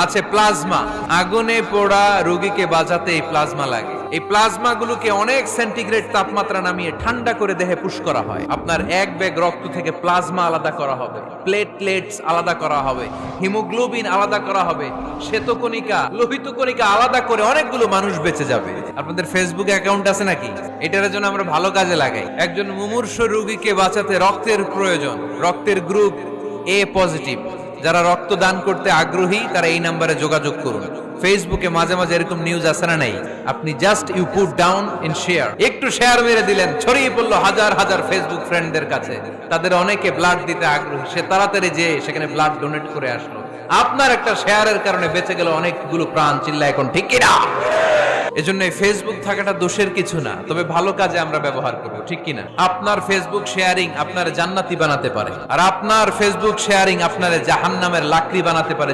আছে প্লাজমা। আগুনে পোড়া রোগীকে বাঁচাতে এই প্লাজমা লাগে। এই প্লাজমা গুলোকে অনেক সেন্টিগ্রেড তাপমাত্রা নামিয়ে ঠান্ডা করে দেহে পুশ করা হয়। আপনার এক ব্যাগ রক্ত থেকে প্লাজমা আলাদা করা হবে, প্লেটলেটস আলাদা করা হবে, হিমোগ্লোবিন আলাদা করা হবে, শ্বেতকণিকা, লোহিত কণিকা আলাদা করে অনেকগুলো মানুষ বেঁচে যাবে। আপনাদের ফেসবুক অ্যাকাউন্ট আছে নাকি? এটার জন্য আমরা ভালো কাজে লাগাই। একজন মুমূর্ষু রোগীকে বাঁচাতে রক্তের প্রয়োজন, রক্তের গ্রুপ এ পজিটিভ। যারা রক্ত দান করতে আগ্রহী তারা এই নাম্বারে যোগাযোগ করুন। ফেসবুকে মাঝে মাঝে এরকম নিউজ আসে না নাই? আপনি just you put down in share, একটু শেয়ার মেরে দিলেন, ছড়িয়ে পড়লো হাজার হাজার ফেসবুক ফ্রেন্ডদের কাছে। তাদের অনেকে ব্লাড দিতে আগ্রহী, সে তাড়াতাড়ি যে সেখানে ব্লাড ডোনেট করে আসলো। আপনার একটা শেয়ারের কারণে বেঁচে গেল অনেকগুলো প্রাণ। চিল্লা এখন ঠিক কিনা? এজন্য ফেসবুক থাকাটা দোষের কিছু না, তবে ভালো কাজে আমরা ব্যবহার করব, ঠিক কিনা? আপনার ফেসবুক শেয়ারিং আপনার জান্নাতি বানাতে পারে, আর আপনার ফেসবুক শেয়ারিং আপনার জাহান্নামের লাকড়ি বানাতে পারে।